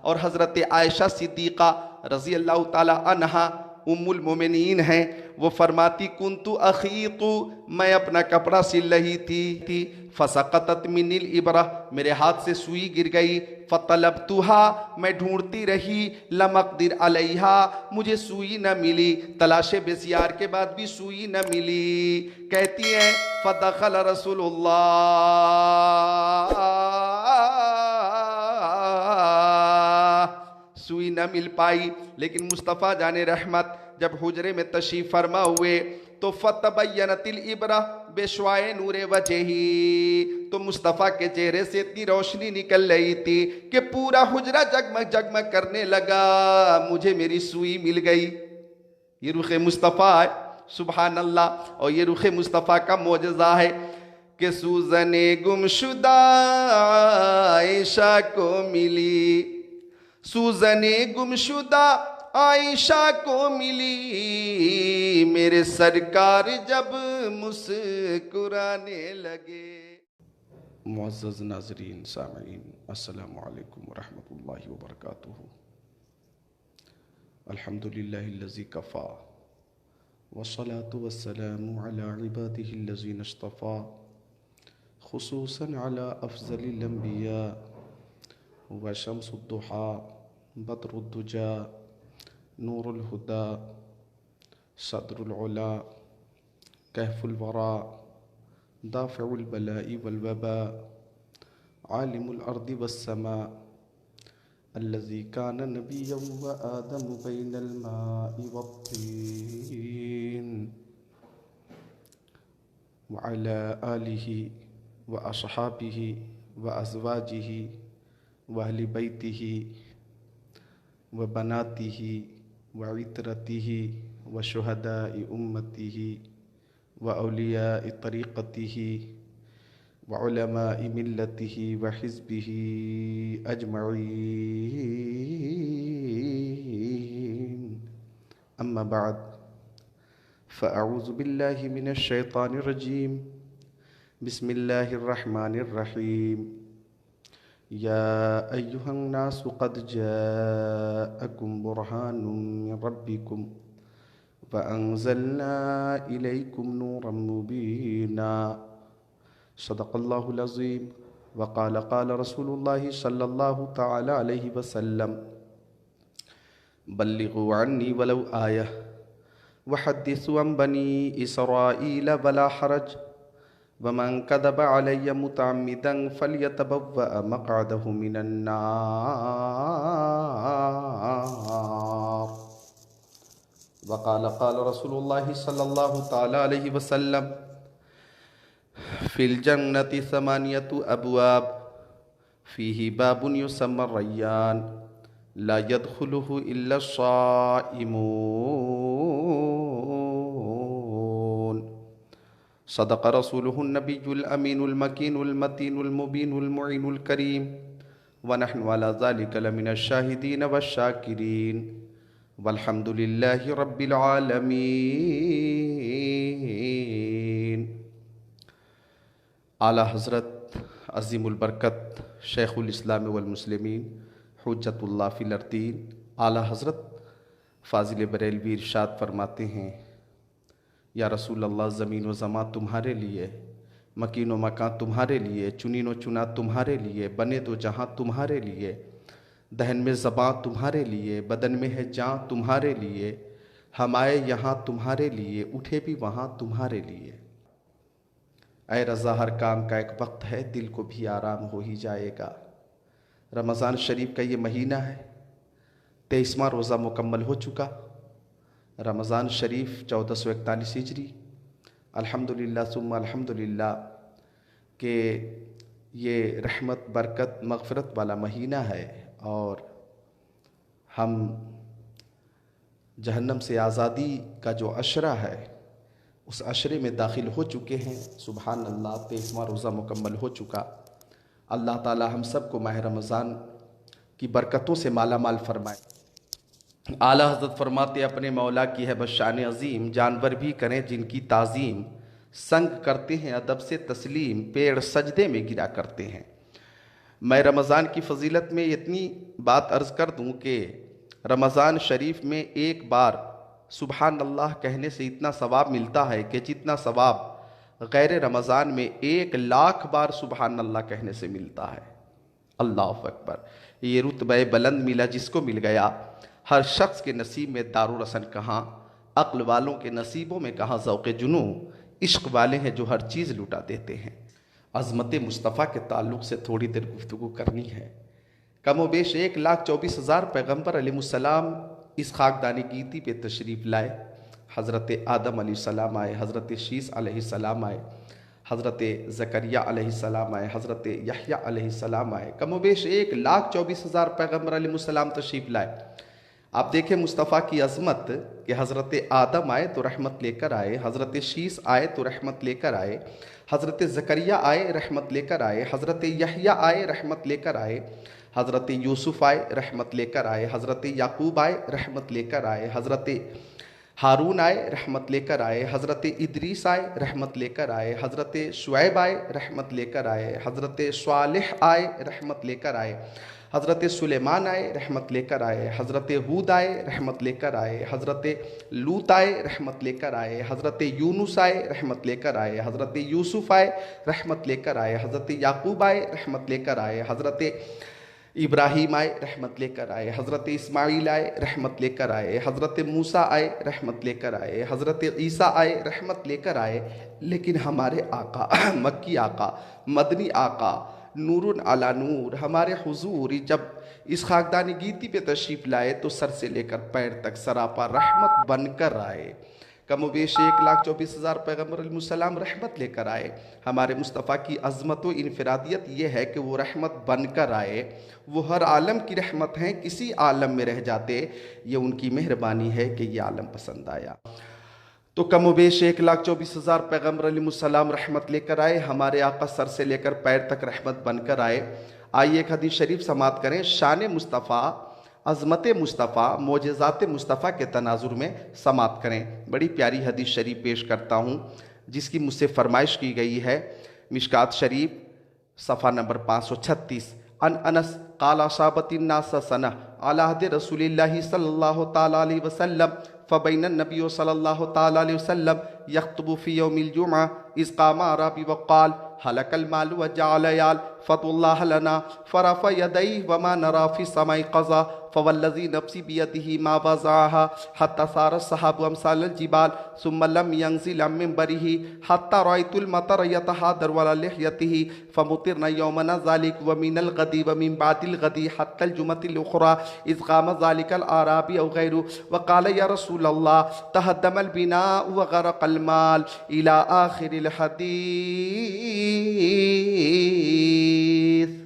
और हज़रत आयशा सिद्दीक़ा रज़ी अल्लाह ताला अन्हा उम्मुल मोमिनीन हैं, वो फरमाती कुन्तु अखीतु, मैं अपना कपड़ा सिल रही थी फसक़तत मिनिल इब्रा, मेरे हाथ से सुई गिर गई, फ़तलबतुहा, मैं ढूंढती रही, लम अक़दिर अलैहा, मुझे सुई न मिली, तलाशे बेसियार के बाद भी सुई न मिली। कहती हैं फ़दख़ल रसूलुल्लाह, सुई न मिल पाई, लेकिन मुस्तफ़ा जाने रहमत जब हुजरे में तशरीफ़ फरमा हुए तो फ़तबय्यनतिल इब्रा बेशवाए नूरे वजही, तो मुस्तफ़ा के चेहरे से इतनी रोशनी निकल रही थी कि पूरा हुजरा जगमग जगमग करने लगा, मुझे मेरी सुई मिल गई। ये रुख़ मुस्तफ़ा है, सुबहान अल्लाह। और ये रुख़ मुस्तफ़ा का मोजज़ा है कि सूज़ने गुमशुदा आयशा को मिली, सूज़ने गुमशुदा आयशा को मिली, मेरे सरकार जब मुस्कुराने लगे। मुअज़्ज़ज़ नाज़रीन सामीन, अस्सलामु अलैकुम व रहमतुल्लाहि व बरकातुहू। अल्हम्दुलिल्लाहिल्लज़ी कफ़ा वस्सलातु वस्सलामु अला इबादिहिल्लज़ीना इस्तफ़ा, खुसूसन अला अफ़ज़लिल अंबिया व शम्सुद्दुहा बदरुद्दुजा नूरुल हुदा सदरुल उला कहफुल वरा दाफ़िउल बलाई वल वबा आलिमुल अर्दि वस्समा अल्लज़ी कान नबिय्यन व आदम बैनल माइ वत्तीन व अला आलिहि व अस्हाबिहि व अज़वाजिहि व अहलि बैतिहि व बनातिहि व इतरतिहि व शुहदाइ उम्मतिहि व औलियाइ तरीक़तिहि व उलमाइ मिल्लतिहि व हिज़्बिहि अजमईन, अम्मा बाद, फ़अऊज़ु बिल्लाहि मिनश शैतानिर रजीम, बिस्मिल्लाहिर रहमानिर रहीम। या अय्युहन्नासु क़द जाअकुम बुरहानुम मिन रब्बिकुम व अंज़लना इलैकुम नूरम मुबीना, सदक़ल्लाहुल अज़ीम। व क़ाल क़ाल रसूलुल्लाहि सल्लल्लाहु तआला अलैहि वसल्लम, बल्लिग़ू अन्नी वलौ आया व हद्दिसू अन बनी इसराईल वला हरज वमन कदब अलैया मुतअम्मिदन फल्यतबव्वअ मक़अदहु मिनन नार। वक़ाल क़ाल रसूलुल्लाहि सल्लल्लाहु तआला अलैहि वसल्लम, फ़िल जन्नति समानियतु अबवाब फ़ीही बाबुन युसम्मा रय्यान ला यदख़ुलुहु इल्ला साइमून। सदक़ रसूलुहुन नबियुल अमीनुल मकीनुल मतीनुल मुबीनुल मुईनुल करीम व नहनु अला ज़ालिका लमिनश शाहिदीन वश्शाकिरीन वल्हम्दुलिल्लाहि रब्बिल आलमीन। आला हज़रत अज़ीमुल बरकत शेख़ुल इस्लाम वल मुस्लिमीन हुज्जतुल्लाह फ़िल अर्दीन आला हज़रत फ़ाज़िल बरेलवी इरशाद फरमाते हैं, या रसूल अल्लाह, ज़मीन व ज़मा तुम्हारे लिए, मकीन व मकान तुम्हारे लिए, चुनीन व चुना तुम्हारे लिए, बने दो जहाँ तुम्हारे लिए, दहन में ज़बां तुम्हारे लिए, बदन में है जान तुम्हारे लिए, हम आए यहाँ तुम्हारे लिए, उठे भी वहाँ तुम्हारे लिए। ऐ रज़ा, हर काम का एक वक्त है, दिल को भी आराम हो ही जाएगा। रमज़ान शरीफ का ये महीना है, 23वां रोज़ा मुकम्मल हो चुका। रमज़ान शरीफ 1441 हिजरी, अल्हम्दुलिल्लाह सुम्मा अल्हम्दुलिल्लाह कि ये रहमत बरकत मग़फ़िरत वाला महीना है और हम जहन्नम से आज़ादी का जो अशरा है उस अशरे में दाखिल हो चुके हैं। सुबहान अल्लाह, 23वां रोज़ा मुकम्मल हो चुका। अल्लाह ताला हम सबको माह रमज़ान की बरकतों से माला माल फरमाए। आला हज़रत फरमाते, अपने मौला की है बशान अज़ीम, जानवर भी करें जिनकी ताज़ीम, संग करते हैं अदब से तस्लीम, पेड़ सजदे में गिरा करते हैं। मैं रमज़ान की फ़जीलत में इतनी बात अर्ज़ कर दूं कि रमज़ान शरीफ में एक बार सुबहान अल्लाह कहने से इतना सवाब मिलता है कि जितना सवाब गैर रमज़ान में 1,00,000 बार सुबहान अल्लाह कहने से मिलता है। अल्लाह अकबर। ये रुतबे बुलंद मिला जिसको मिल गया। हर शख्स के नसीब में दारुल-रसन कहाँ, अक्ल वालों के नसीबों में कहाँ ज़ौक़े जुनू, इश्क वाले हैं जो हर चीज़ लुटा देते हैं। अज़मत मुस्तफ़ा के ताल्लुक़ से थोड़ी देर गुफ्तगू करनी है। कमो बेश 1,24,000 पैगम्बर अलैहिस्सलाम इस खाकदानी गीती पे तशरीफ़ लाए। हज़रत आदम अलैहिस्सलाम आए, हज़रत शीस अलैहिस्सलाम आए, हज़रत ज़करिया अलैहिस्सलाम आए, हज़रत यहया अलैहिस्सलाम आए। कमो बेश 1,24,000 पैगम्बर अलैहिस्सलाम तशरीफ़ लाए। आप देखें मुस्तफ़ा की अज़मत कि हज़रत आदम आए तो रहमत लेकर आए, हज़रत शीस आए तो रहमत लेकर आए, हज़रत ज़करिया आए रहमत लेकर आए, हज़रत यहया आए रहमत लेकर आए, हज़रत यूसुफ़ आए रहमत लेकर आए, हज़रत याकूब आए रहमत लेकर आए, हज़रत हारून आए रहमत लेकर आए, हज़रत इदरीस आए रहमत लेकर आए, हज़रत शुएब आए रहमत लेकर आए, हज़रत स्वालिह आए रहमत लेकर आए, हज़रत सुलेमान आए रहमत लेकर आए, हज़रत हूद आए रहमत लेकर आए, हज़रत लूत आए रहमत लेकर आए, हज़रत यूनुस आए रहमत लेकर आए, हज़रत यूसुफ़ आए रहमत लेकर आए, हज़रत याकूब आए रहमत लेकर आए, हज़रत इब्राहीम आए रहमत लेकर आए, हज़रत इस्माईल आए रहमत लेकर आए, हज़रत मूसा आए रहमत लेकर आए, हज़रत ईसा आए रहमत लेकर आए। लेकिन हमारे आका मक्की आका, मदनी आका, नूरुन अला नूर, हमारे हुजूर जब इस खाकदानी गीती पे तशरीफ़ लाए तो सर से लेकर पैर तक सरापा रहमत बनकर आए। कमोबेश 1,24,000 पैगम्बर अलैहिस्सलाम रहमत लेकर आए। हमारे मुस्तफ़ा की अज़मत व इनफरादियत ये है कि वो रहमत बनकर आए। वो हर आलम की रहमत हैं, किसी आलम में रह जाते, ये उनकी मेहरबानी है कि ये आलम पसंद आया। तो कमोबेश 1,24,000 पैगम्बर अलैहिस्सलाम रहमत लेकर आए। हमारे आका सर से लेकर पैर तक रहमत बनकर आए। आइए एक हदीस शरीफ समात करें। शान मुस्तफ़ा, अज़मत मुस्तफ़ा, मोजज़ात मुस्तफ़ा के तनाजुर में समात करें। बड़ी प्यारी हदीस शरीफ पेश करता हूँ जिसकी मुझसे फरमाइश की गई है। मिशकात शरीफ सफ़ा नंबर 536। अन अनस क़ाला शाबतिन नास सना अला अहद रसूलिल्लाहि सल्लल्लाहु तआला अलैहि वसल्लम फ़बैन नबी सल्लल्लाहु तआला अलैहि वसल्लम यख्तुबु फ़ी यौमिल जुमअह इज़ क़ामा अराबी वक़ाल हलकल माल व जअल याल फतुल्लाह लना फ़रफ़अ यदैहि व मा नरा फ़ी समाई क़ज़ा फ़वल्लज़ी नफ़्सी बियदिही मा वज़अहा हत्ता सार सहाबु अमसाल जिबाल सुम्मा लम यंज़िल अम मिंबरिही हत्ता रअयतुल मतर यतहादर अला लिह्यतिही फ़मुतिरना यौमना ज़ालिक व मिनल गदी व मिन बादिल गदी हत्तल जुमतिल उख़रा इज़ क़ाम ज़ालिकल आराबी औ गैरु व क़ाल या रसूलल्लाह तहद्दमल बिनाउ व ग़रक़ल माल इला आख़िरिल हदीस।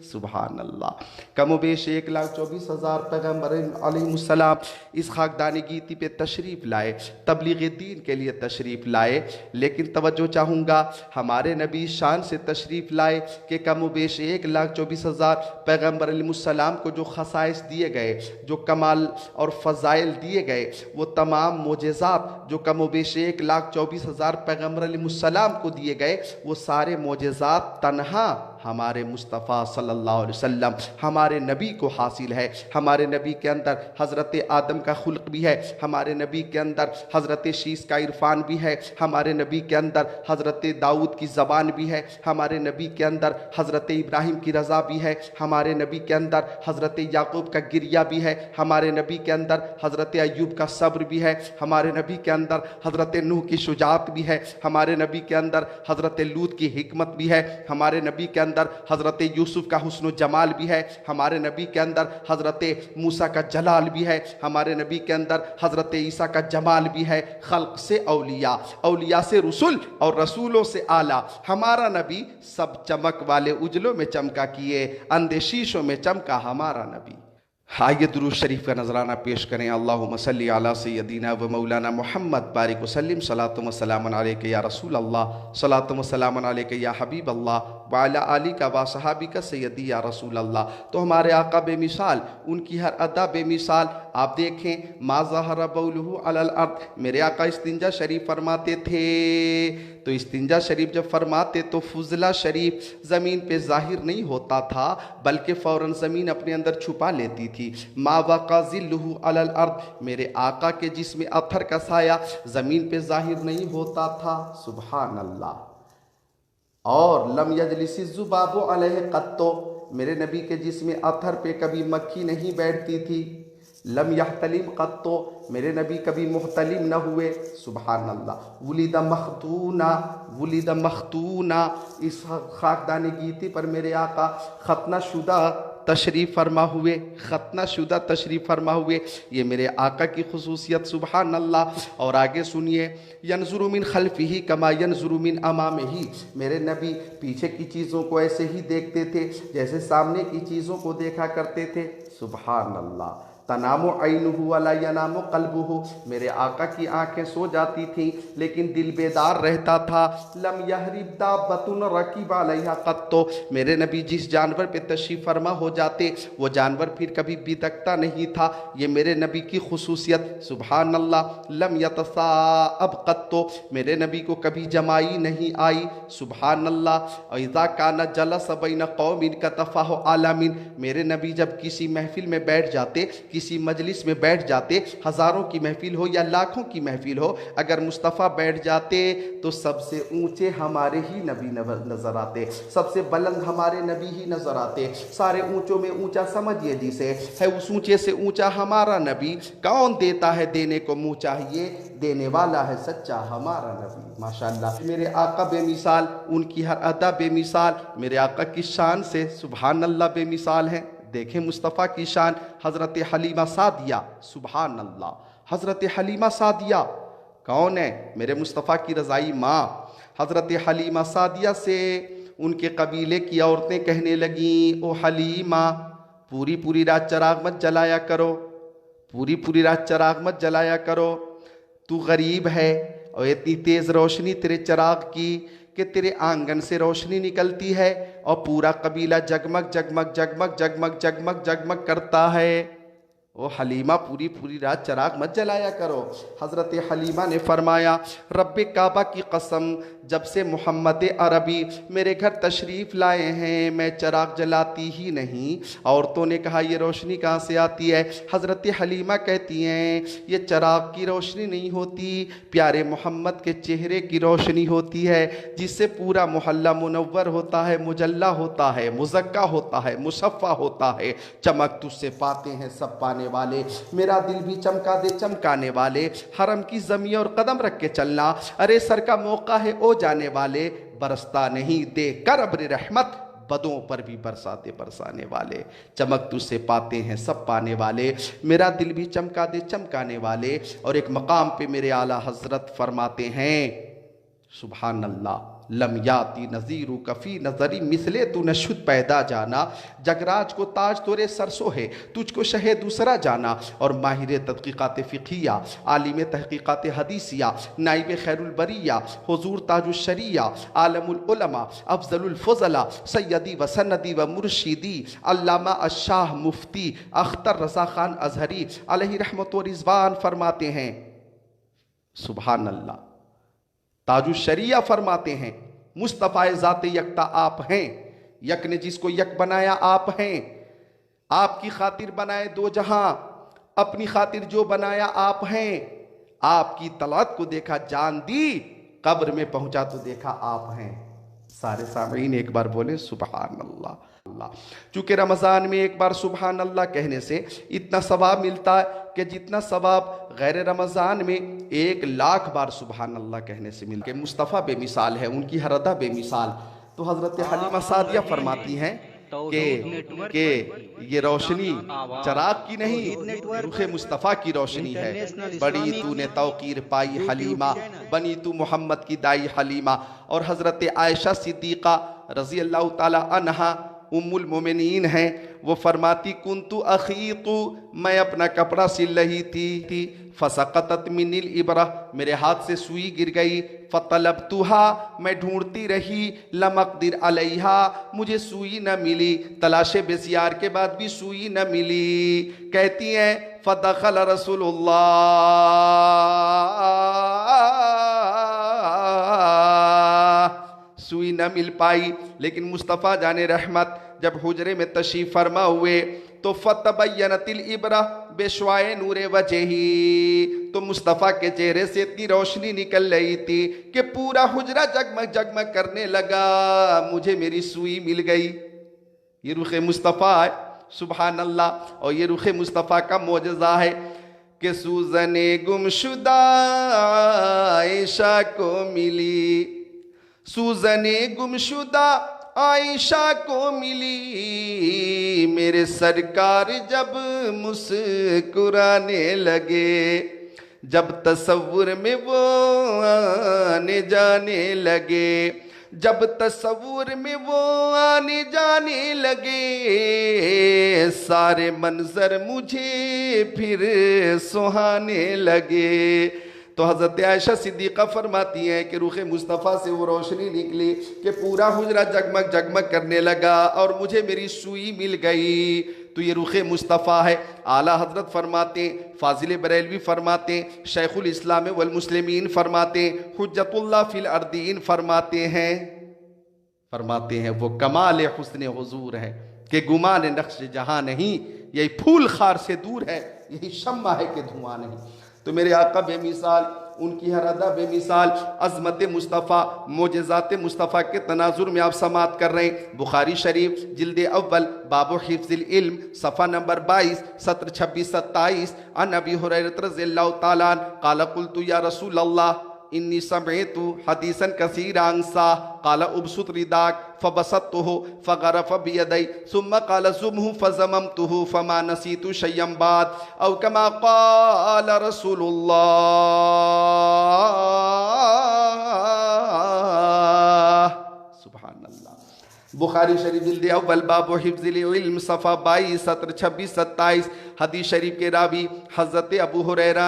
सुभान अल्लाह। कमोबेश 1,24,000 पैगम्बर अलैहिस्सलाम इस खाकदानी गीती पे तशरीफ़ लाए, तबलीग दीन के लिए तशरीफ़ लाए। लेकिन तवज्जो चाहूँगा, हमारे नबी शान से तशरीफ़ लाए कि कमोबेश 1,24,000 पैगम्बर अलैहिस्सलाम को जो खसाइस दिए गए, जो कमाल और फ़ज़ाइल दिए गए, वो तमाम मोजेज़ात जो कमोबेश 1,24,000 पैगम्बर अलैहिस्सलाम को दिए गए, वो सारे मोजेज़ात तन्हा हमारे मुस्तफ़ा सल्लल्लाहु अलैहि वसल्लम, हमारे नबी को हासिल है। हमारे नबी के अंदर हज़रत आदम का खुल्क भी है, हमारे नबी के अंदर हज़रत शीस का इरफान भी है, हमारे नबी के अंदर हज़रत दाऊद की ज़बान भी है, हमारे नबी के अंदर हज़रत इब्राहिम की रज़ा भी है, हमारे नबी के अंदर हज़रत याकूब का गिरिया भी है, हमारे नबी के अंदर हज़रत अय्यूब का सब्र भी है, हमारे नबी के अंदर हज़रत नूह की शुजाअत भी है, हमारे नबी के अंदर हज़रत लूत की हिकमत भी है, हमारे नबी के अंदर हज़रत यूसुफ का हुस्न जमाल भी है, हमारे नबी के अंदर हज़रत मूसा का जलाल भी है, हमारे नबी के अंदर हज़रत ईसा का जमाल भी है। खल्क से औलिया, औलिया से रसूल और रसूलों से आला हमारा नबी सब चमक वाले उजलों में चमका किए, अंधे शीशों में चमका हमारा नबी। आइए दुरूद शरीफ का नजराना पेश करें। अल्लाहुम्मा सल्ली अला सय्यदीना व मौलाना मुहम्मद बारिक वसल्लिम सलातु व सलामुन अलैका या रसूल अल्लाह, सलातु व सलामुन अलैका या हबीब अल्लाह, वाला आली का वा सहाबी का सैयदी या रसूल अल्लाह। तो हमारे आका बेमिसाल, उनकी हर अदा बेमिसाल। आप देखें मा ज़हरा बौलुहु अलल अर्द, मेरे आका इस्तिंजा शरीफ फरमाते थे, तो इस्तिंजा शरीफ जब फरमाते तो फुजला शरीफ ज़मीन पे ज़ाहिर नहीं होता था, बल्कि फ़ौरन ज़मीन अपने अंदर छुपा लेती थी। मा वक़ा ज़िल्लुहु अलल अर्द, मेरे आका के जिस्म अथर का साया ज़मीन पे ज़ाहिर नहीं होता था। सुबहान अल्लाह। और लम यजलिसि ज़ुबाबु अलैहि क़त्तो, मेरे नबी के जिस्म अथर पे कभी मक्खी नहीं बैठती थी। लम यहतलिम क़त्तो, मेरे नबी कभी मुहतलिम न हुए। सुबहान अल्लाह। वुलिदा मखतूना, वुलिदा मखतूना, इस खाकदानी गीती पर मेरे आका खतना शुदा तशरीफ़ फरमा हुए, खतना शुदा तशरीफ़ फरमा हुए। ये मेरे आका की खुसूसियत। सुबहान अल्लाह। और आगे सुनिए, यनजुरु मिन खल्फिही कमा यनजुरु मिन अमामिही, मेरे नबी पीछे की चीज़ों को ऐसे ही देखते थे जैसे सामने की चीज़ों को देखा करते थे। सुबहान अल्लाह। तनामो ऐनुहु वला यनामो क़ल्बुहु, मेरे आका की आंखें सो जाती थीं लेकिन दिल बेदार रहता था। लम यहरिब दाब्बतुन रकीब अलैहा क़त्तो, मेरे नबी जिस जानवर पे तशरीफ़ फरमा हो जाते वो जानवर फिर कभी बिदकता नहीं था। ये मेरे नबी की खुसूसियत। सुबहान अल्लाह। लम यतसाअब क़त्तो, मेरे नबी को कभी जमाई नहीं आई। सुबहान अल्लाह। इज़ा काना जलस बैन कौमिन कतफ़ाहु आलमिन, मेरे नबी जब किसी महफिल में बैठ जाते, किसी मजलिस में बैठ जाते, हज़ारों की महफिल हो या लाखों की महफिल हो, अगर मुस्तफ़ा बैठ जाते तो सबसे ऊंचे हमारे ही नबी नज़र आते, सबसे बुलंद हमारे नबी ही नज़र आते। सारे ऊंचों में ऊंचा समझिए जिसे है, उस ऊंचे से ऊंचा हमारा नबी। कौन देता है देने को मुँह चाहिए, देने वाला है सच्चा हमारा नबी। माशाअल्लाह। मेरे आका बेमिसाल, उनकी हर अदा बेमिसाल, मेरे आका की शान से सुबहान अल्लाह बेमिसाल है। देखें मुस्तफ़ा की शान, हज़रत हलीमा सादिया। सुबहान अल्लाह। हज़रत हलीमा सादिया कौन है? मेरे मुस्तफ़ा की रज़ाई माँ हज़रत हलीमा सादिया से उनके कबीले की औरतें कहने लगीं, ओ हलीमा, पूरी पूरी रात चराग मत जलाया करो, पूरी पूरी रात चराग मत जलाया करो। तू गरीब है और इतनी तेज़ रोशनी तेरे चराग की कि तेरे आंगन से रोशनी निकलती है और पूरा कबीला जगमग जगमग जगमग जगमग जगमग जगमग करता है। ओ हलीमा, पूरी पूरी रात चराग मत जलाया करो। हज़रत हलीमा ने फरमाया, रब्बे काबा की कसम, जब से मोहम्मद अरबी मेरे घर तशरीफ़ लाए हैं मैं चराग जलाती ही नहीं। औरतों ने कहा, ये रोशनी कहाँ से आती है? हज़रत हलीमा कहती हैं, ये चराग की रोशनी नहीं होती, प्यारे मोहम्मद के चेहरे की रोशनी होती है, जिससे पूरा मोहल्ला मुनव्वर होता है, मुजल्ला होता है, मुज़क्का होता है, मुसफ़्फ़ा होता है। चमक तुझसे पाते हैं सब पाने वाले, मेरा दिल भी चमका दे चमकाने वाले। हरम की ज़मीं और कदम रख के चलना, अरे सर का मौका है ओ जाने वाले, बरसता नहीं दे कर अब्र रहमत, बदों पर भी बरसाते बरसाने वाले। चमक तुझसे पाते हैं सब पाने वाले, मेरा दिल भी चमका दे चमकाने वाले। और एक मकाम पे मेरे आला हज़रत फरमाते हैं, सुबहान अल्लाह, लम याती नज़ीरु कफ़ी नज़री मिसले तू नशुद पैदा जाना, जगराज को ताज तोरे सरसो है, तुझको शहे दूसरा जाना। और माहिर तहक़ीक़ात फ़िक़हिया, आलिम तहक़ीक़ात हदीसिया, नाइब खैरुल बरिया, हुज़ूर ताजुश्शरिया, आलमुल उलमा, अफ़ज़लुल फ़ुज़ला, सय्यदी व सन्नदी व मुर्शिदी, अल्लामा अशाह मुफ्ती अख्तर रज़ा ख़ान अज़हरी अलैहि रहमत व रिज़वान फरमाते हैं, सुबहान अल्लाह, ताजुश्शरिया फरमाते हैं, मुस्तफ़ा ज़ाते यकता आप हैं, यक ने जिसको यक बनाया आप हैं, आपकी खातिर बनाए दो जहां, अपनी खातिर जो बनाया आप हैं। आपकी तलात को देखा जान दी, कब्र में पहुंचा तो देखा आप हैं। सारे सामीन एक बार बोले सुबहान अल्लाह। चूँकि रमज़ान में एक बार सुबहान अल्लाह कहने से इतना सवाब मिलता है कि जितना सवाब गैर रमज़ान में 1,00,000 बार सुबहान अल्लाह कहने से मिलता है। मुस्तफ़ा बेमिसाल है, उनकी हर अदा बेमिसाल। तो हज़रत हलीमा सादिया फरमाती हैं कि ये रोशनी चराग की नहीं, रुखे मुस्तफ़ा की रोशनी है। बड़ी तूने तौकीर पाई हलीमा, बनी तू मोहम्मद की दाई हलीमा। और हज़रत आयशा सिद्दीक़ा रज़ी अल्लाह ताला अन्हा उम्मुल मोमिनीन हैं, वो फरमाती कुन्तु अखीतु, मैं अपना कपड़ा सिल रही थी फसकतत मिनिल इबरा, मेरे हाथ से सुई गिर गई, फतलबतुहा, मैं ढूंढती रही, लम अक़दिर अलैहा, मुझे सुई न मिली, तलाशे बेसियार के बाद भी सुई न मिली। कहती हैं फदखल रसूलुल्लाह, सुई न मिल पाई, लेकिन मुस्तफ़ा जाने रहमत जब हुजरे में तशरीफ़ फरमा हुए तो फतबय्यनतिल इबरा बेशवाए नूरे वजही, तो मुस्तफ़ा के चेहरे से इतनी रोशनी निकल रही थी कि पूरा हुजरा जगमग जगमग करने लगा। मुझे मेरी सुई मिल गई। ये रुखे मुस्तफ़ा है, सुभान अल्लाह। और ये रुखे मुस्तफ़ा का मोजज़ा है कि सूज़ने गुमशुदा आयशा को मिली, सूज़ने गुमशुदा आयशा को मिली, मेरे सरकार जब मुस्कुराने लगे, जब तसव्वुर में वो आने जाने लगे, जब तसव्वुर में वो आने जाने लगे, सारे मंजर मुझे फिर सुहाने लगे। तो हज़रत आयशा सिद्दीक़ा फरमाती हैं कि रूख़े मुस्तफ़ा से वो रोशनी निकली कि पूरा हुजरा जगमग जगमग करने लगा और मुझे मेरी सुई मिल गई। तो ये रूख़े मुस्तफ़ा है। आला हज़रत फरमाते, फ़ाज़िल बरेलवी फरमाते, शेखुल इस्लाम वल मुस्लिमीन फरमाते, हुज्जतुल्लाह फिल अर्दीन फरमाते हैं वो कमाल हुस्न हुज़ूर है कि गुमान नक्श जहाँ नहीं, यही फूल खार से दूर है, यही शम्मा है कि धुआं नहीं। तो मेरे आका बेमिसाल, उनकी हर अदा बेमिसाल, अज़मत मुस्तफ़ा, मोजज़ात मुस्तफ़ा के तनाजुर में आप समात कर रहे हैं। बुखारी शरीफ जिल्द अव्वल बाबु हिफ्ज़िल इल्म सफ़ा नंबर 22 सत्र 26-27 अन अबी हुरैरह रज़ियल्लाहु ताला क़ाल क़ुल्तु या रसूल अल्लाह इन्नी समिअतु हदीसन कसीरन सा क़ाल उबसुत रिदाक फबसत्तुहु फग़रफ़ बियदै सुम्मा क़ाल ज़ुमहु फ़ज़ममतुहु फ़मा नसीतु शय्यन बाद औ कमा क़ाल रसूलुल्लाह। सुभानअल्लाह। बुखारी शरीफ जिल्द अव्वल बाब हिफ्ज़िल इल्म सफ़ा 22 सत्र 26-27 हदीस शरीफ के रावी हज़रत अबू हुरैरा।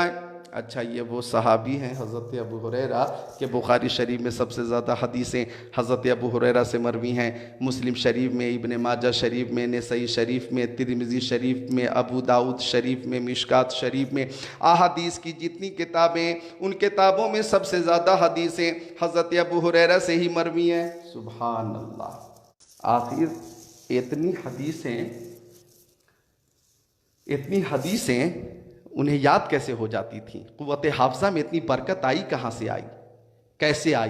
अच्छा, ये वो सहाबी हैं हज़रत अबू हुरैरा के बुखारी शरीफ में सबसे ज़्यादा हदीसें हज़रत अबू हुरैरा से मरवी हैं। मुस्लिम शरीफ में, इब्न माजा शरीफ में, नसई शरीफ में, तिरमिज़ी शरीफ में, अबू दाऊद शरीफ में, मिशकात शरीफ में, अहादीस की जितनी किताबें, उन किताबों में सबसे ज़्यादा हदीसें हज़रत अबू हुरैरा से ही मरवी हैं। सुभान अल्लाह। आखिर इतनी हदीसें उन्हें याद कैसे हो जाती थी? क़ुव्वत हाफ़ज़ा में इतनी बरकत आई कहाँ से आई, कैसे आई?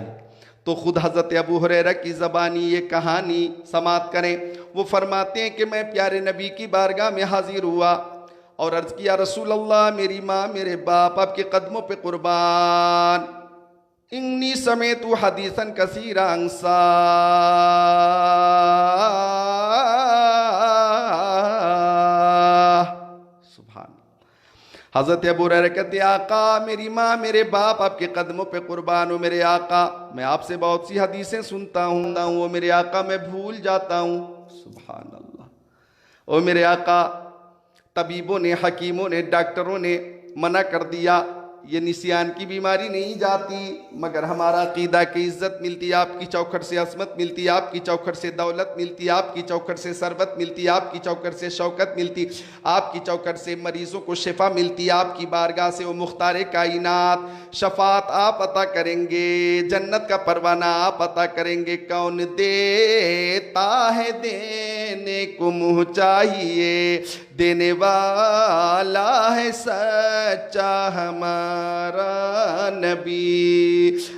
तो ख़ुद हज़रत अबू हुरैरा की ज़बानी ये कहानी समात करें। वो फरमाते हैं कि मैं प्यारे नबी की बारगाह में हाजिर हुआ और अर्ज़ किया, रसूल अल्लाह, मेरी माँ मेरे बाप आपके कदमों पे कुर्बान, इन्नी समेतु हदीसन कसीरन सा। हज़रत अबू हुरैरा कहते, आका मेरी माँ मेरे बाप आपके कदमों पे कुर्बान हो मेरे आका, मैं आपसे बहुत सी हदीसें सुनता हूँ, वो मेरे आका मैं भूल जाता हूँ। सुभान अल्लाह। ओ मेरे आका, तबीबों ने, हकीमों ने, डॉक्टरों ने मना कर दिया, ये निसियान की बीमारी नहीं जाती, मगर हमारा अकीदा की इज़्ज़त मिलती है आपकी चौखट से, असमत मिलती है आपकी चौखट से, दौलत मिलती है आपकी चौखट से, सरबत मिलती है आपकी चौखट से, शौकत मिलती आपकी चौखट से, मरीज़ों को शिफा मिलती है आपकी बारगाह से। वो मुख्तार कायनात, शफात आप अता करेंगे, जन्नत का परवाना आप अता करेंगे। कौन देता है देने को मुँह चाहिए, देने वाला है सच्चा हमारा नबी।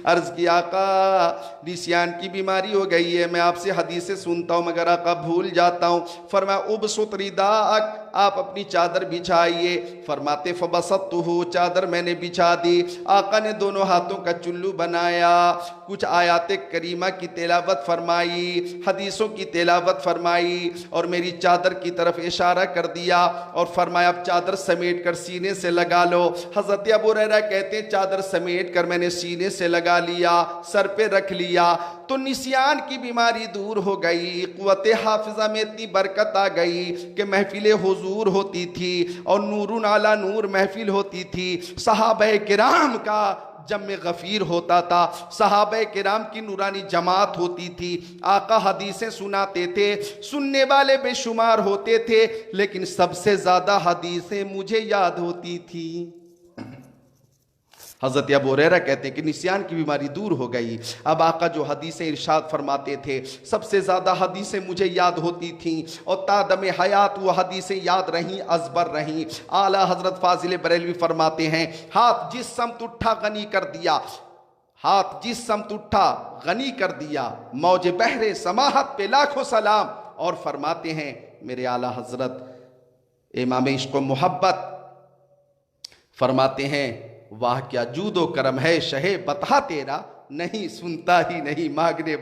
अर्ज़ किया, आका निसियान की बीमारी हो गई है, मैं आपसे हदीसें सुनता हूँ मगर आका भूल जाता हूँ। फरमाया उबसुत रिदाक, आप अपनी चादर बिछाइए। फरमाते फबसत्तुहु, चादर मैंने बिछा दी। आका ने दोनों हाथों का चुल्लू बनाया, कुछ आयात करीमा की तिलावत फरमाई, हदीसों की तिलावत फरमाई और मेरी चादर की तरफ इशारा कर दिया और फरमाया अब चादर समेट कर सीने से लगा लो। हज़रत अबू हुरैरा कहते हैं चादर समेट कर मैंने सीने से लगा लिया, सर पे रख लिया। तो निसियान की बीमारी दूर हो गई, क़ुव्वत हाफ़िज़ा में इतनी बरकत आ गई कि महफ़िल हुज़ूर होती थी और नूरुन अला नूर महफ़िल होती थी। सहाबा किराम का जम्मे गफ़ीर होता था, सहाबा किराम की नूरानी जमात होती थी। आका हदीसें सुनाते थे, सुनने वाले बेशुमार होते थे, लेकिन सबसे ज़्यादा हदीसें मुझे याद होती थी। हज़रत अबू हुरैरा कहते हैं कि निसियान की बीमारी दूर हो गई। अब आका जो हदीसें इरशाद फरमाते थे, सबसे ज़्यादा हदीसें मुझे याद होती थीं और तादम हयात वो हदीसें याद रहीं, अज़बर रहीं। आला हज़रत फ़ाज़िल बरेलवी फरमाते हैं, हाथ जिस समत उठा गनी कर दिया, हाथ जिस समत उठा गनी कर दिया, मौज बहरे समाहत पे लाखों सलाम। और फरमाते हैं मेरे आला हज़रत इमाम इश्क़ व मोहब्बत फरमाते हैं, वाह क्या जूदो करम है शहे बता तेरा, नहीं सुनता ही नहीं मांगने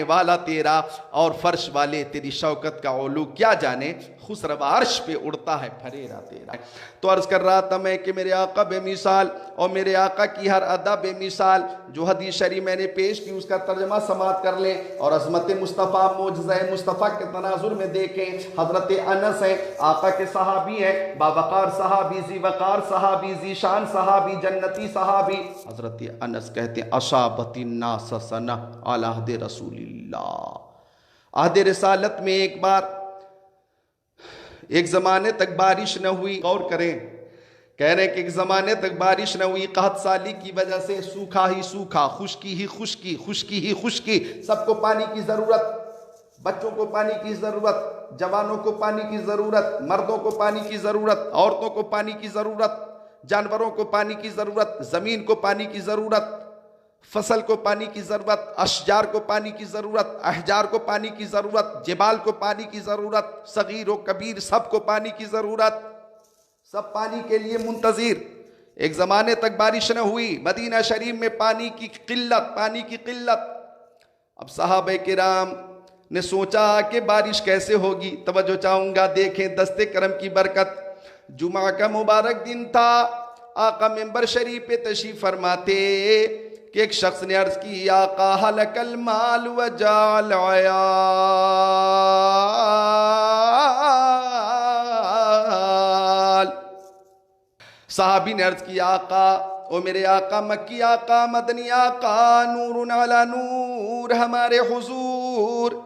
वाला तेरा, और फर्श वाले तेरी शौकत का ओलू क्या जाने, खुसरवा अर्श पे उड़ता है फरेरा तेरा। तो अर्ज़ कर रहा था मैं कि मेरे आका बेमिसाल और मेरे आका की हर अदा बेमिसाल। जो हदीस शरीफ मैंने पेश की उसका तर्जमा समात कर लें और अज़मत मुस्तफ़ा मोजज़ा मुस्तफ़ा के तनाजुर में देखें। हज़रत अनस है, आका के सहाबी हैं, बावकार सहाबी, ज़ी वकार सहाबी, ज़ी शान सहाबी, जन्नती सहाबी। हज़रत अनस कहते हैं, असाबती नास सना अला अहद रसूलिल्लाह। अहद रिसालत में एक बार एक ज़माने तक बारिश न हुई। गौर करें, कह रहे हैं कि एक ज़माने तक बारिश न हुई, कहत साली की वजह से सूखा ही सूखा, खुश्की ही खुश्की, खुश्की ही खुश्की। सबको पानी की ज़रूरत, बच्चों को पानी की ज़रूरत, जवानों को पानी की ज़रूरत, मर्दों को पानी की ज़रूरत, औरतों को पानी की ज़रूरत, जानवरों को पानी की ज़रूरत, ज़मीन को पानी की ज़रूरत, फसल को पानी की ज़रूरत, अशजार को पानी की ज़रूरत, अहजार को पानी की ज़रूरत, जिबाल को पानी की ज़रूरत, सगीर व कबीर सबको पानी की ज़रूरत, सब पानी के लिए मुंतज़िर। एक ज़माने तक बारिश न हुई, मदीना शरीफ में पानी की किल्लत। अब सहाबे किराम ने सोचा कि बारिश कैसे होगी। तवज्जो चाहूँगा, देखें दस्ते करम की बरकत। जुमा का मुबारक दिन था, आका मिंबर शरीफ पे तशरीफ फरमाते कि एक शख्स ने अर्ज की, आका हलकल माल व जाल आया। साहबी ने अर्ज किया, आका ओ मेरे आका, मक्की आका, मदनी आका, नूरुन अला नूर, हमारे हुजूर,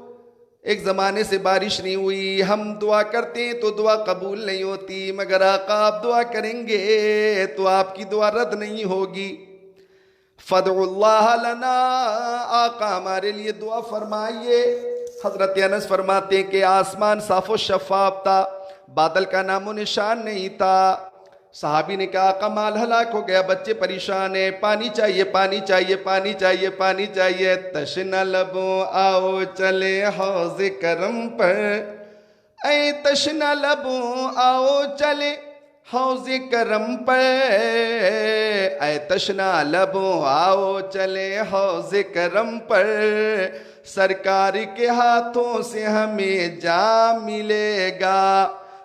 एक ज़माने से बारिश नहीं हुई। हम दुआ करते हैं तो दुआ कबूल नहीं होती, मगर आका आप दुआ करेंगे तो आपकी दुआ रद्द नहीं होगी। फदउल्लाह लना, आका हमारे लिए दुआ फरमाइए। हज़रत अनस फरमाते हैं कि आसमान साफ़ो शफ़ाफ था, बादल का नामो निशान नहीं था। सहाबी ने कहा, आका माल हलाक हो गया, बच्चे परेशान है, पानी चाहिए, पानी चाहिए, पानी चाहिए, पानी चाहिए। तशना लबों आओ चले हौज़ करम पर, ऐ तशना लबों आओ चले हौज़ करम पर, ऐ तशना लबों आओ चले हौज़ करम पर, सरकार के हाथों से हमें जाम मिलेगा,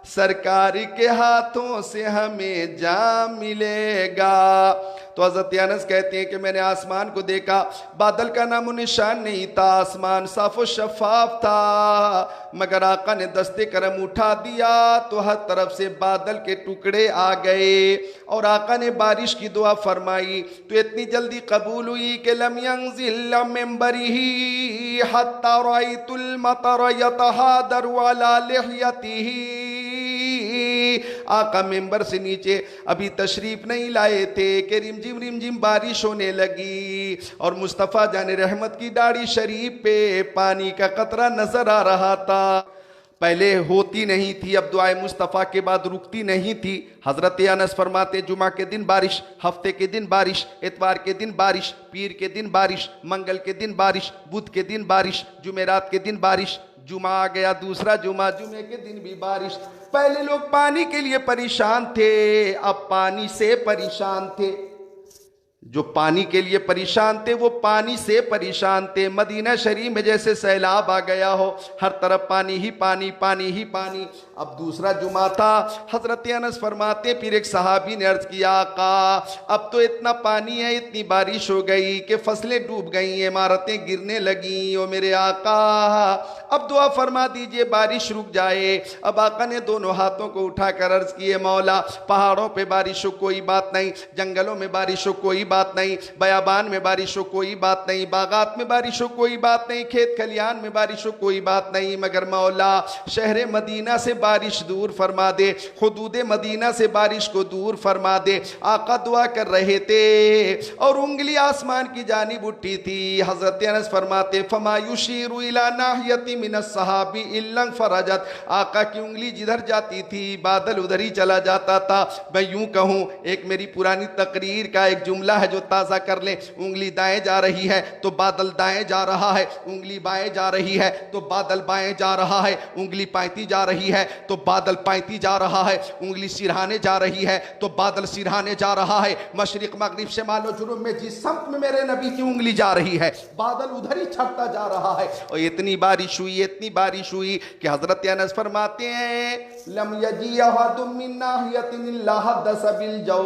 सरकार के हाथों से हमें जाम मिलेगा। तो हज़रत अनस कहते हैं कि मैंने आसमान को देखा, बादल का नामो निशान नहीं था, आसमान साफ़ो शफ़ाफ था, मगर आका ने दस्ते करम उठा दिया तो हर तरफ से बादल के टुकड़े आ गए और आका ने बारिश की दुआ फरमाई तो इतनी जल्दी कबूल हुई कि लम यंज़िल मिंबरिही हत्ता रअयतुल मतर यतहादरु अला लिह्यतिही। आका मिंबर से नीचे अभी तशरीफ नहीं लाए थे कि रिमझिम बारिश होने लगी और मुस्तफ़ा जाने रहमत की दाढ़ी शरीफ पे पानी का कतरा नजर आ रहा था। पहले होती नहीं थी, अब दुआए मुस्तफ़ा के बाद रुकती नहीं थी। हज़रत अनस फरमाते, जुमा के दिन बारिश, हफ्ते के दिन बारिश, इतवार के दिन बारिश, पीर के दिन बारिश, मंगल के दिन बारिश, बुध के दिन बारिश, जुमेरात के दिन बारिश, जुमा आ गया दूसरा जुमा, जुमे के दिन भी बारिश। पहले लोग पानी के लिए परेशान थे, अब पानी से परेशान थे। जो पानी के लिए परेशान थे वो पानी से परेशान थे। मदीना शरीफ में जैसे सैलाब आ गया हो, हर तरफ पानी ही पानी, पानी ही पानी। अब दूसरा जुमा था। हजरत अनस फरमाते फिर एक सहाबी ने अर्ज किया, आका अब तो इतना पानी है, इतनी बारिश हो गई कि फसलें डूब गई, इमारतें गिरने लगी। ओ मेरे आका अब दुआ फरमा दीजिए बारिश रुक जाए। अब आका ने दोनों हाथों को उठाकर अर्ज किए, मौला पहाड़ों पे बारिश हो कोई बात नहीं, जंगलों में बारिश हो कोई बात नहीं, बयाबान में बारिश हो कोई बात नहीं, बागात में बारिश हो कोई बात नहीं, खेत खलियान में बारिश हो कोई बात नहीं, मगर मौला शहर मदीना से बारिश दूर फरमा दे, हुदूद मदीना से बारिश को दूर फरमा दे। आका दुआ कर रहे थे और उंगली आसमान की जानिब उठी थी। हजरत अनस फरमाते फमा युशीरु इला नाहियति मिनस सहाबी इल्ला फरजत, आका की उंगली जिधर जाती थी बादल उधर ही चला जाता था। मैं यूं कहूं, एक मेरी पुरानी तकरीर का एक जुमला है जो ताज़ा कर ले, उंगली दाएं जा रही है तो बादल दाएं जा रहा है, उंगली बाएं जा रही है तो बादल बाएं जा रहा है, उंगली पायती जा रही है तो बादल पायती जा रहा है, उंगली सिरहाने जा रही है तो बादल सिरहाने जा रहा है। मशरिक मगरिब शमाल और जुनूब में जिस समत में मेरे नबी की उंगली जा रही है बादल उधर ही छटता जा रहा है। और इतनी बारिश हुई, इतनी बारिश हुई कि हजरत अनस फरमाते हैं लम यजी अहदुम मिन नाहियतिन इल्ला हदस बिल जौद।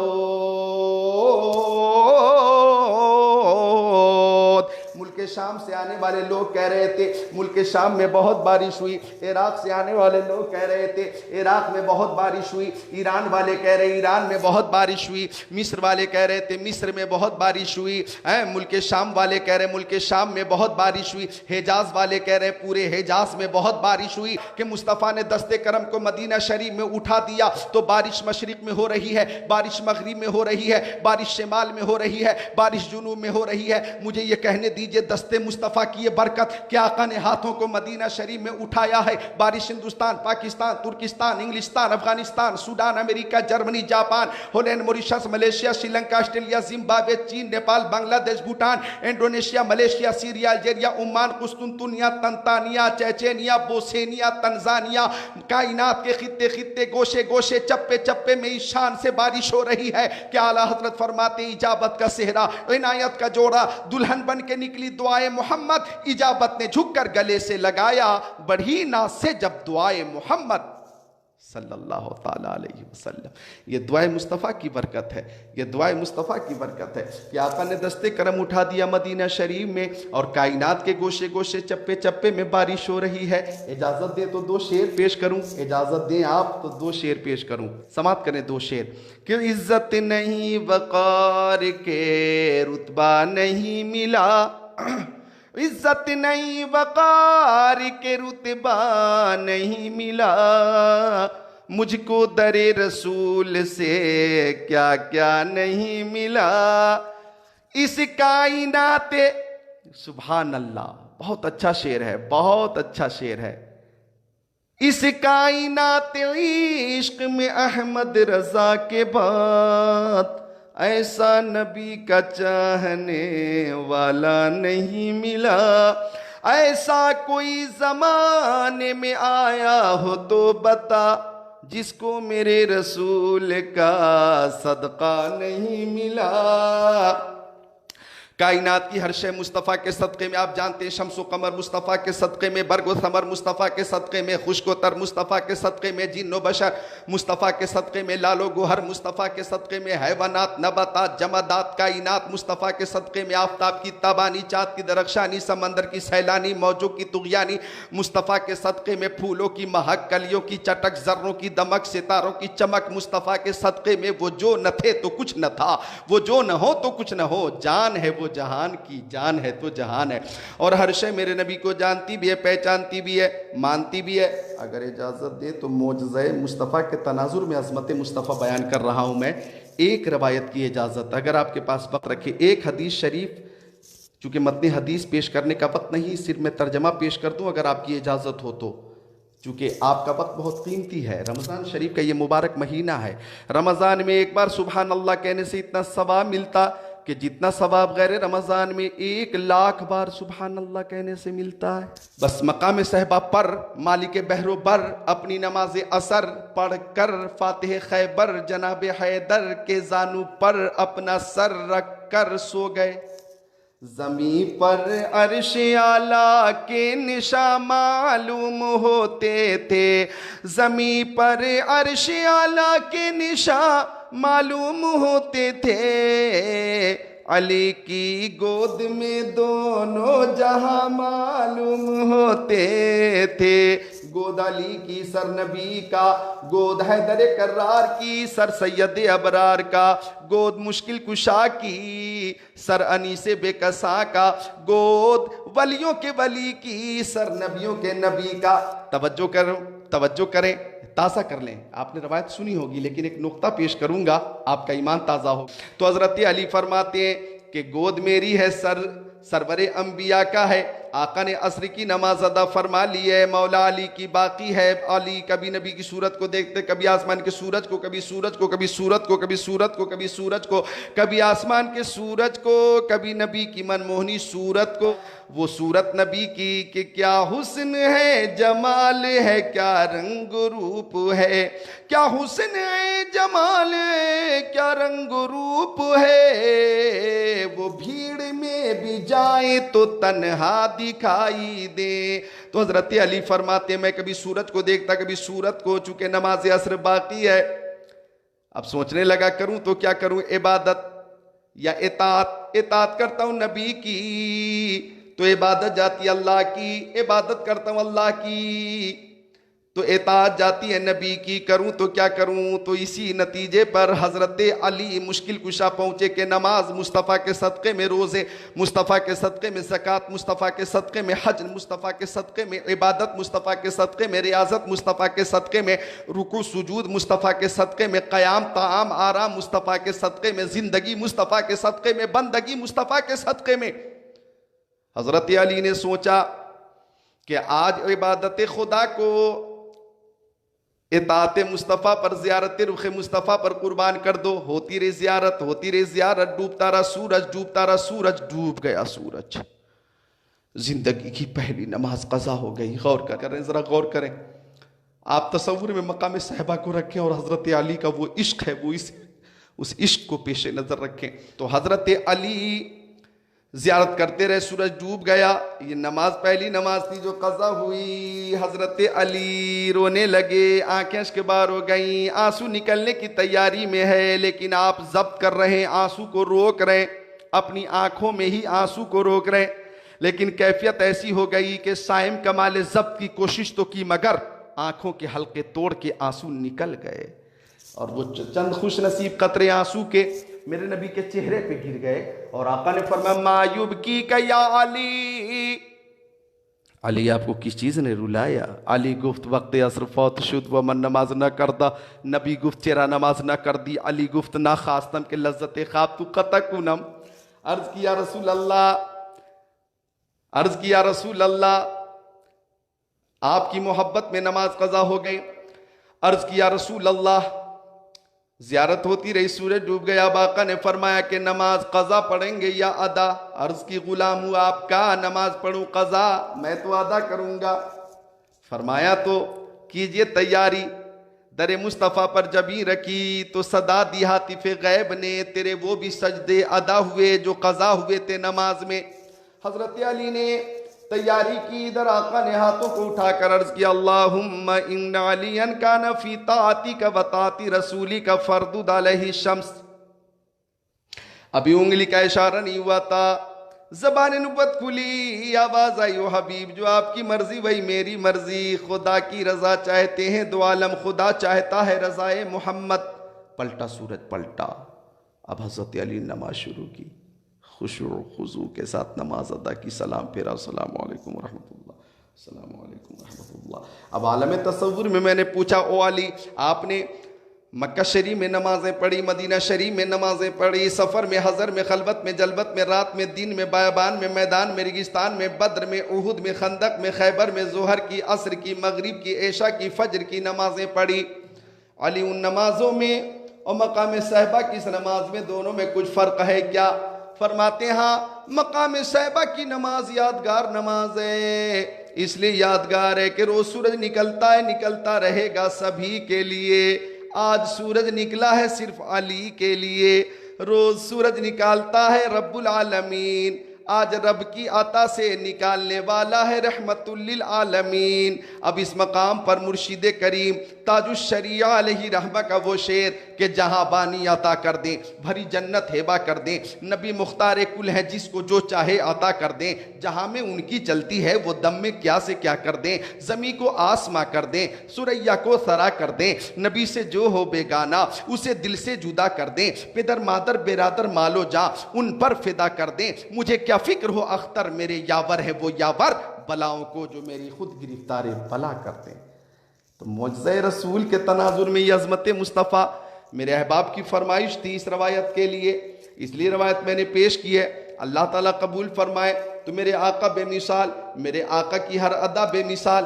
मुल्क शाम से आने वाले लोग कह रहे थे मुल्क शाम में बहुत बारिश हुई, इराक से आने वाले लोग कह रहे थे इराक में बहुत बारिश हुई, ईरान वाले कह रहे ईरान में बहुत बारिश हुई, मिस्र वाले कह रहे थे मिस्र में बहुत बारिश हुई, मुल्क शाम वाले कह रहे मुल्क शाम में बहुत बारिश हुई, हिजाज वाले कह रहे पूरे हिजाज में बहुत बारिश हुई कि मुस्तफ़ा ने दस्ते करम को मदीना शरीफ में उठा दिया तो बारिश मशरिक में हो रही है, बारिश मगरिब में हो रही है, बारिश शिमाल में हो रही है, बारिश जुनूब में हो रही है। मुझे ये कहने दीजिए दस्ते मुस्तफ़ा की ये बरकत कि आका ने हाथों को मदीना शरीफ में उठाया है, बारिश हिंदुस्तान, पाकिस्तान, तुर्किस्तान, इंग्लिस्तान, Afghanistan, Sudan, America, Germany, Japan, Holland, Mauritius, Malaysia, Sri Lanka, Australia, Zimbabwe, चीन, Nepal, Bangladesh, Bhutan, Indonesia, Malaysia, Syria, Algeria, Oman, कुस्तुनतुनिया, तंतानिया, चेचेनिया, बोस्निया, तंजानिया, कायनात के खित्ते खित्ते, गोशे गोशे, चप्पे चप्पे में इस शान से बारिश हो रही है कि आला हजरत फरमाते इजाबत का सेहरा, इनायत का जोड़ा, दुल्हन बन के निकली दुआए मोहम्मद, इजाबत ने झुककर गले से लगाया बढ़ी नाज से जब दुआए मोहम्मद सल्लल्लाहु ताला अलैहि वसल्लम। ये दुआए मुस्तफ़ा की बरकत है, ये दुआए मुस्तफ़ा की बरकत है कि आका ने दस्ते करम उठा दिया मदीना शरीफ में और कायनात के गोशे गोशे चप्पे चप्पे में बारिश हो रही है। इजाज़त दें तो दो शेर पेश करूं, इजाज़त दें आप तो दो शेर पेश करूं, समात करें दो शेर कि इज्जत नहीं वक़ार के रुतबा नहीं मिला, इज्जत नहीं वक़ार के रुतबा नहीं मिला, मुझको दरे रसूल से क्या क्या नहीं मिला, इस कायनाते सुभान अल्लाह। बहुत अच्छा शेर है, बहुत अच्छा शेर है। इस कायनाते इश्क में अहमद रजा के बाद ऐसा नबी का चाहने वाला नहीं मिला, ऐसा कोई जमाने में आया हो तो बता जिसको मेरे रसूल का सदका नहीं मिला। कायनात की हर शय मुस्तफ़ा के सदक़े में, आप जानते हैं शम्सो कमर मुस्तफ़ा के सदक़े में, बरगो समर मुस्तफ़ा के सदक़े में, खुश्को तर मुस्तफ़ा के सदक़े में, जिन्नो बशर मुस्तफ़ा के सदक़े में, लालो गोहर मुस्तफ़ा के सदक़े में, हैवानात नबातात जमादात कायनात मुस्तफ़ा के सदक़े में, आफ़ताब की ताबानी, चाँद की दरख्शानी, समंदर की सैलानी, मौजों की तुग़यानी मुस्तफ़ा के सदक़े में, फूलों की महक, कलियों की चटक, ज़र्रों की दमक, सितारों की चमक मुस्तफ़ा के सदक़े में। वो जो न थे तो कुछ न था, वो जो न हो तो कुछ न हो, जान है वो जहान की, जान है तो जहान है। और हर शय मेरे नबी को जानती भी है, पहचानती भी है, मानती भी है। अगर इजाज़त दे तो मौजज़े मुस्तफ़ा के तनाजुर में अज़मत मुस्तफ़ा बयान कर रहा हूँ मैं। एक रवायत की इजाज़त, अगर आपके पास वक्त रखे, एक हदीस शरीफ, चूँकि मतनी हदीस पेश करने का वक्त नहीं, सिर्फ मैं तर्जमा पेश कर दूँ अगर आपकी इजाज़त हो तो, चूँकि आपका वक्त बहुत कीमती है। रमज़ान शरीफ का ये मुबारक महीना है। रमज़ान में एक बार सुबहान अल्लाह कहने से इतना सवाब मिलता कि जितना सवाब गैर रमज़ान में 1,00,000 बार सुबहान अल्लाह कहने से मिलता है। बस मकाम सहबा पर मालिक बहरो बर अपनी नमाज असर पढ़ कर फातिह खैबर जनाब हैदर के जानू पर अपना सर रख कर सो गए। ज़मीं पर अर्श आला के निशा मालूम होते थे, ज़मीं पर अर्श आला के निशा मालूम होते थे। अली की गोद में दोनों जहां मालूम होते थे। गोद अली की, सर नबी का, गोद हैदर कर्रार की, सर सैयद अबरार का, गोद मुश्किल कुशा की, सर अनीसे बेकसा का, गोद वलियों के वली की, सर नबियों के नबी का। तवज्जो करें, ताज़ा कर लें। आपने रवायत सुनी होगी, लेकिन एक नुक्ता पेश करूंगा, आपका ईमान ताज़ा हो। तो हज़रत अली फरमाते हैं कि गोद मेरी है, सरवरे अंबिया का है। आका ने असर की नमाज अदा फरमा ली है, मौला अली की बाकी है। अली कभी नबी की सूरत को देखते, कभी आसमान के सूरज को, कभी सूरज को, कभी सूरत को, कभी सूरत को, कभी सूरज को, कभी आसमान के सूरज को, कभी नबी की मनमोहनी सूरत को। वो सूरत नबी की कि क्या हुस्न है, जमाल है, क्या रंग रूप है, क्या हुस्न है, जमाल है, क्या रंग रूप है। वो भीड़ में भी जाए तो तन्हा दिखाई दे। तो हजरत अली फरमाते मैं कभी सूरज को देखता, कभी सूरत को, चूंकि नमाज असर बाकी है। अब सोचने लगा करूं तो क्या करूं, इबादत या इताअत करता हूं नबी की तो इबादत जाती अल्लाह की, इबादत करता हूं अल्लाह की तो इताअत जाती है नबी की। करूं तो क्या करूं। तो इसी नतीजे पर हजरत अली मुश्किल कुशा पहुंचे कि नमाज मुस्तफ़ा के सदक़े में, रोज़े मुस्तफ़ा के सदक़े में, ज़कात मुस्तफ़ा के सदक़े में, हज मुस्तफ़ा के सदक़े में, इबादत मुस्तफ़ा के सदक़े में, रियाज़त मुस्तफ़ा के सदक़े में, रुकू सुजूद मुस्तफ़ा के सदक़े में, क़याम ताआम आराम मुस्तफ़ा के सदक़े में, ज़िंदगी मुस्तफ़ा के सदक़े में, बंदगी मुस्तफ़ा के सदक़े में। हजरत अली ने सोचा कि आज इबादत खुदा को इताअत मुस्तफ़ा पर, ज़ियारत रुख मुस्तफ़ा पर कुर्बान कर दो। होती रही ज़ियारत, होती रही ज़ियारत, डूबता रहा सूरज, डूबता रहा सूरज, डूब गया सूरज। जिंदगी की पहली नमाज कज़ा हो गई। गौर करें, ज़रा गौर करें। आप तसव्वुर में मकाम सहबा को रखें और हज़रत अली का वो इश्क है, वो उस इश्क को पेश नज़र रखें। तो हज़रत अली ज़ियारत करते रहे, सूरज डूब गया। ये नमाज पहली नमाज थी जो कज़ा हुई। हज़रत अली रोने लगे, आंखें अश्क बार हो गईं, आंसू निकलने की तैयारी में है, लेकिन आप ज़ब्त कर रहे हैं, आंसू को रोक रहे, अपनी आंखों में ही आंसू को रोक रहे। लेकिन कैफियत ऐसी हो गई कि साइम कमाल ज़ब्त की कोशिश तो की, मगर आंखों के हल्के तोड़ के आंसू निकल गए और वो चंद खुश नसीब कतरे आंसू के मेरे नबी के चेहरे पे गिर गए। और आका ने फरमाया मायूब की कया अली, अली आपको किस चीज़ ने रुलाया। अली गुफ्त वक्त असर फौत शुद व मन नमाज न करदा, नबी गुफ्त चेरा नमाज न कर दी। अली गुफ्त ना खास्तम के लज्जत ख्वाब तू कतकुनम। अर्ज किया रसूल अल्लाह, अर्ज किया रसूल अल्लाह, आपकी मोहब्बत में नमाज कज़ा हो गई। अर्ज किया रसूल अल्लाह, ज़ियारत होती रही, सूरज डूब गया। आका ने फरमाया कि नमाज कज़ा पढ़ेंगे या अदा। अर्ज़ की गुलाम हूँ आपका, नमाज पढ़ूँ कज़ा, मैं तो अदा करूँगा। फरमाया तो कीजिए तैयारी। दर मुस्तफ़ा पर जबी रखी तो सदा दी हातिफ़ गैब ने, तेरे वो भी सजदे अदा हुए जो कज़ा हुए थे नमाज में। हज़रत अली ने तैयारी की। इधर आका ने हाथों को उठाकर अर्ज किया अल्लाहुम्मा इन्ना अलियन काना फी ताअतिका व ताअति रसूलिका फर्दुद अलैहि शम्स। अभी उंगली का इशारा नहीं हुआ था, ज़बान नुबुव्वत खुली, आवाज आई ओ हबीब जो आपकी मर्जी वही मेरी मर्जी। खुदा की रजा चाहते हैं दो आलम, खुदा चाहता है रजाए मोहम्मद। पलटा सूरज पलटा। अब हज़रत अली ने नमाज शुरू की, खुशू खुजू के साथ नमाज अदा की, सलाम फेरा, अस्सलामु अलैकुम रहमतुल्लाह, अस्सलामु अलैकुम रहमतुल्लाह। अब आलम तसव्वुर में मैंने पूछा ओ अली, आपने मक्का शरीफ में नमाजें पढ़ी, मदीना शरीफ में नमाजें पढ़ी, सफ़र में, हज़र में, खलबत में, जलबत में, रात में, दिन में, बायाबान में, मैदान में, रेगिस्तान में, बद्र में, उहुद में, खंदक में, खैबर में, ज़ोहर की, असर की, मगरिब की, ऐशा की, फजर की नमाजें पढ़ी। अली उन नमाजों में और मकाम सहबा की इस नमाज में, दोनों में कुछ फ़र्क है क्या? फरमाते हैं हाँ, मकाम सहबा की नमाज यादगार नमाज है। इसलिए यादगार है कि रोज सूरज निकलता है, निकलता रहेगा सभी के लिए। आज सूरज निकला है सिर्फ अली के लिए। रोज सूरज निकालता है रब्बुल आलमीन, आज रब की अता से निकालने वाला है रहमतुल लिल आलमीन। अब इस मकाम पर मुर्शिद करीम ताजुश शरिया अलैहि रहमा का वो शेर कि जहां बानी अता कर दें, भरी जन्नत हेबा कर दें, नबी मुख्तार कुल है जिसको जो चाहे अता कर दें, जहां में उनकी चलती है वो दम में क्या से क्या कर दें, जमी को आसमां कर दें, सुरैया को सरा कर दें, नबी से जो हो बेगाना उसे दिल से जुदा कर दें, पिदर मादर बेरादर मालो जा उन पर फिदा कर दें, मुझे क्या फिक्र हो अख्तर मेरे यावर है वो यावर, बलाओं को जो मेरी खुद गिरफ्तार बला कर दें। तो मुअज्ज़े रसूल के तनाजुर में ये अज़मत मुस्तफ़ा मेरे अहबाब की फरमाइश थी इस रवायत के लिए, इसलिए रवायत मैंने पेश की है। अल्लाह ताला कबूल फरमाए। तो मेरे आका बेमिसाल, मेरे आका की हर अदा बेमिसाल।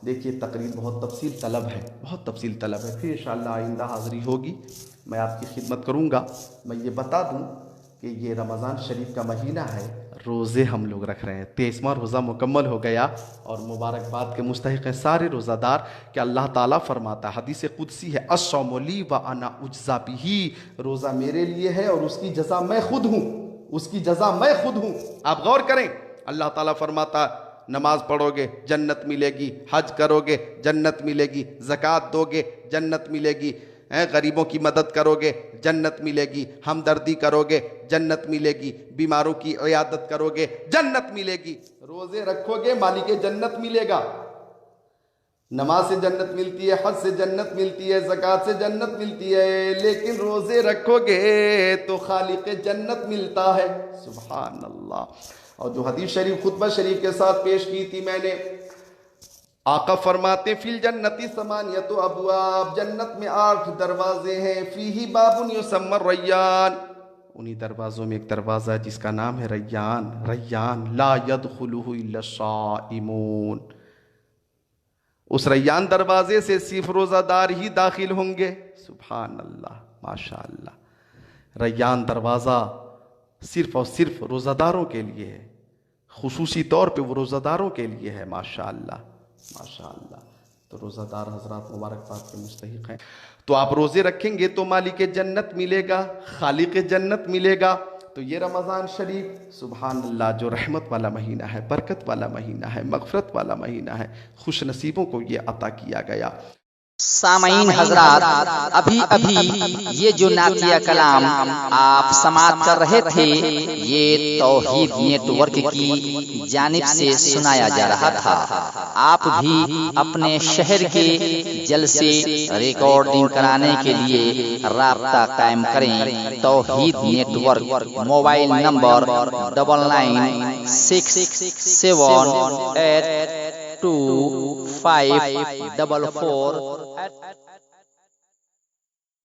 देखिए तकरीर बहुत तफसील तलब है, बहुत तफसील तलब है, फिर इंशाअल्लाह आइंदा हाज़री होगी, मैं आपकी खिदमत करूँगा। मैं ये बता दूँ कि ये रमज़ान शरीफ का महीना है, रोज़े हम लोग रख रहे हैं, 23वां रोज़ा मुकम्मल हो गया और मुबारकबाद के मुस्तहिक़ हैं सारे रोज़ादार कि अल्लाह ताला फरमाता है, हदीस कुदसी है, अस्सौमु ली व अना उज्ज़ा बिही, रोज़ा मेरे लिए है और उसकी जज़ा मैं खुद हूँ, उसकी जज़ा मैं खुद हूँ। आप गौर करें, अल्लाह ताला फरमाता नमाज पढ़ोगे जन्नत मिलेगी, हज करोगे जन्नत मिलेगी, ज़कात दोगे जन्नत मिलेगी, गरीबों की मदद करोगे जन्नत मिलेगी, हमदर्दी करोगे जन्नत मिलेगी, बीमारों की इयादत करोगे जन्नत मिलेगी, रोज़े रखोगे मालिक जन्नत मिलेगा। नमाज से जन्नत मिलती है, हज से जन्नत मिलती है, ज़कात से जन्नत मिलती है, लेकिन रोज़े रखोगे तो खालिक जन्नत मिलता है। सुभान अल्लाह। और जो हदीस शरीफ खुतबा शरीफ के साथ पेश की थी मैंने, आका फरमाते फिल जन्नती समानियतु अबवाब, जन्नत में 8 दरवाजे हैं, फीही बाबुन युसम्मा रय्यान, उन्हीं दरवाज़ों में एक दरवाज़ा है जिसका नाम है रय्यान। रय्यान ला यदखुलुहु इल्ला साइमून, उस रय्यान दरवाजे से सिर्फ रोज़ादार ही दाखिल होंगे। सुभान अल्लाह, माशा अल्लाह। रय्यान दरवाज़ा सिर्फ और सिर्फ रोज़ादारों के लिए है, खुसूसी तौर पे वो रोज़ादारों के लिए है। माशा अल्लाह, माशा अल्लाह। तो रोज़ादार हजरात मुबारकबाद के मुस्तहिक़ हैं। तो आप रोज़े रखेंगे तो मालिक जन्नत मिलेगा, खालिक जन्नत मिलेगा। तो ये रमज़ान शरीफ सुभान अल्लाह जो रहमत वाला महीना है, बरकत वाला महीना है, मग़फ़िरत वाला महीना है, खुश नसीबों को ये अता किया गया। सामईन हजरात, अभी अभी ये जो नातिया कलाम आप समाअत कर रहे थे, ये तौहीद नेटवर्क की जानिब से सुनाया जा रहा था। आप भी अपने शहर के जलसे रिकॉर्डिंग कराने के लिए राब्ता कायम करें। तौहीद नेटवर्क, मोबाइल नंबर 9967825444।